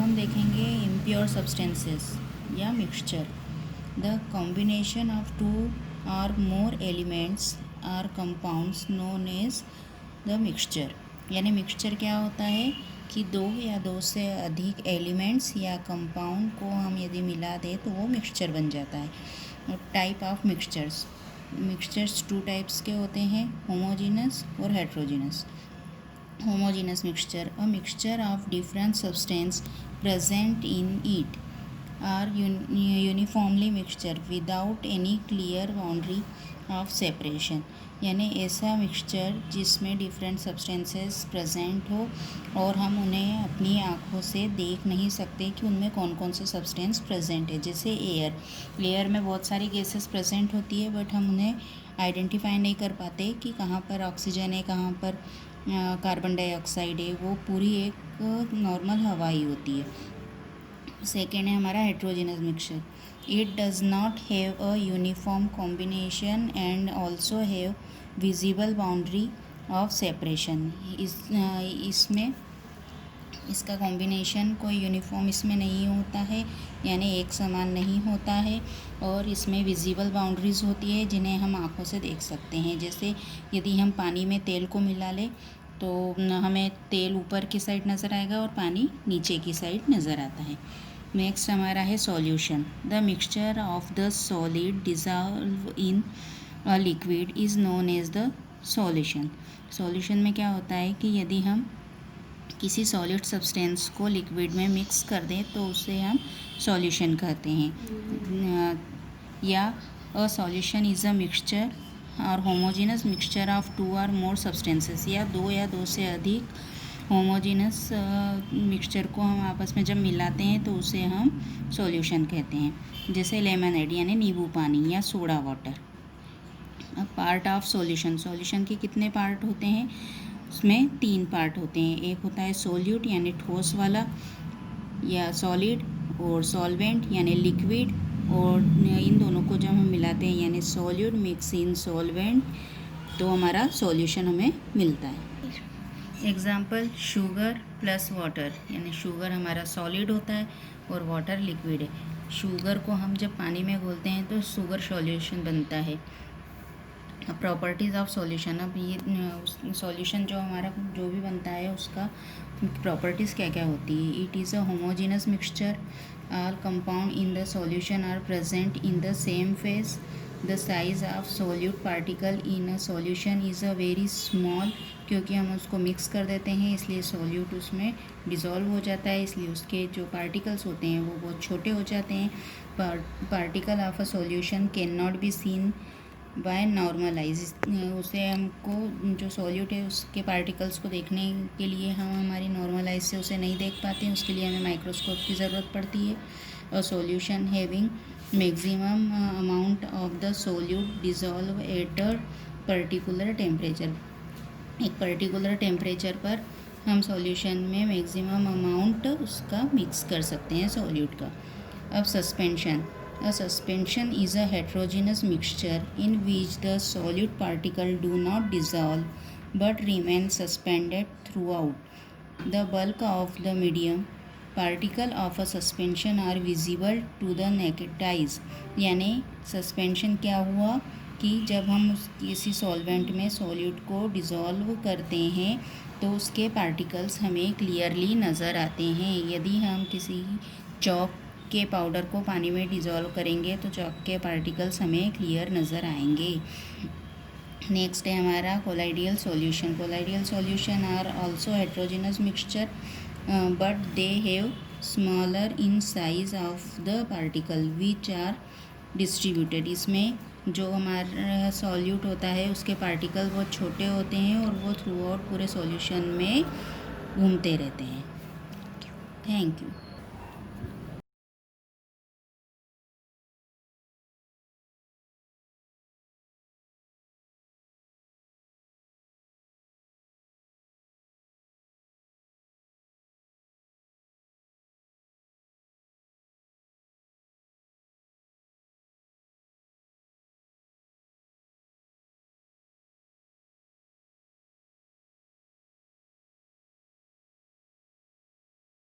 हम देखेंगे impure substances या mixture. The combination of two or more elements or compounds known as the mixture. यानी mixture क्या होता है कि दो या दो से अधिक एलिमेंट्स या कंपाउंड को हम यदि मिला दें तो वो मिक्सचर बन जाता है। Type of mixtures two types के होते हैं, होमोजीनस और heterogeneous. Homogeneous mixture, a mixture of different substance present in it, are uniformly mixture without any clear boundary of separation। यानी ऐसा मिक्सचर जिसमें डिफरेंट सब्सटेंसेस प्रेजेंट हो और हम उन्हें अपनी आँखों से देख नहीं सकते कि उनमें कौन कौन से सब्सटेंस प्रेजेंट है। जैसे एयर में बहुत सारी गैसेस प्रेजेंट होती है, बट हम उन्हें आइडेंटिफाई नहीं कर पाते कि कहाँ पर ऑक्सीजन है, कहाँ पर कार्बन डाइऑक्साइड है। वो पूरी एक नॉर्मल हवा ही होती है। सेकेंड है हमारा heterogeneous mixture. It does not have a uniform combination and also have visible boundary of separation. इसमें इसका कॉम्बिनेशन कोई यूनिफॉर्म इसमें नहीं होता है, यानी एक समान नहीं होता है, और इसमें विजिबल बाउंड्रीज़ होती है जिन्हें हम आँखों से देख सकते हैं। जैसे यदि हम पानी में तेल को मिला लें तो हमें तेल ऊपर की साइड नज़र आएगा और पानी नीचे की साइड नज़र आता है। नेक्स्ट हमारा है solution. The mixture of the solid dissolve in a liquid is known as the solution. Solution में क्या होता है कि यदि हम किसी सॉलिड सब्सटेंस को लिक्विड में मिक्स कर दें तो उसे हम सॉल्यूशन कहते हैं। या a solution is a mixture or homogeneous mixture of two or more substances. या दो से अधिक होमोजेनस मिक्सचर को हम आपस में जब मिलाते हैं तो उसे हम सॉल्यूशन कहते हैं। जैसे लेमनेड यानी नींबू पानी या soda water. Part of solution के कितने पार्ट होते हैं? उसमें 3 पार्ट होते हैं। एक होता है सोल्यूट यानी ठोस वाला, या सॉलिड, और सॉल्वेंट यानी लिक्विड। और इन दोनों को जब हम मिलाते हैं यानी सॉल्यूट मिक्स इन सॉल्वेंट तो हमारा सॉल्यूशन हमें मिलता है। एग्जाम्पल शुगर प्लस वाटर, यानी शुगर हमारा सॉलिड होता है और वाटर लिक्विड है। शुगर को हम जब पानी में घोलते हैं तो शुगर सॉल्यूशन बनता है। Properties of solution. अब ये सॉल्यूशन जो भी बनता है उसका प्रॉपर्टीज़ क्या क्या होती है? It is a homogeneous mixture. All compound in the solution are present in the same phase. The size of solute particle in a solution is a very small. क्योंकि हम उसको मिक्स कर देते हैं इसलिए सॉल्यूट उसमें डिज़ोल्व हो जाता है, इसलिए उसके जो पार्टिकल्स होते हैं वो बहुत छोटे हो जाते हैं। Particle of a solution can not be seen by normalize. उसे हमको जो सॉल्यूट है उसके पार्टिकल्स को देखने के लिए हम हमारी नॉर्मलाइज से उसे नहीं देख पाते हैं, उसके लिए हमें माइक्रोस्कोप की ज़रूरत पड़ती है। और solution having maximum amount of the solute dissolve at a particular temperature. एक पर्टिकुलर टेम्परेचर पर हम सॉल्यूशन में मैक्सिमम अमाउंट उसका मिक्स कर सकते हैं सॉल्यूट का। अब suspension. A suspension is a heterogeneous mixture in which the solute particles do not dissolve but remain suspended throughout. The bulk of the medium particle of a suspension are visible to the naked eyes। यानी suspension क्या हुआ कि जब हम किसी solvent में solute को dissolve करते हैं तो उसके पार्टिकल्स हमें क्लियरली नज़र आते हैं। यदि हम किसी चॉक के पाउडर को पानी में डिज़ोल्व करेंगे तो चॉक के पार्टिकल्स हमें क्लियर नज़र आएंगे। नेक्स्ट है हमारा colloidal solution. Colloidal solution are also heterogeneous mixture but they have smaller in size of the particle which are distributed. इसमें जो हमारा सॉल्यूट होता है उसके पार्टिकल बहुत छोटे होते हैं और वो थ्रू आउट पूरे सॉल्यूशन में घूमते रहते हैं। Thank you.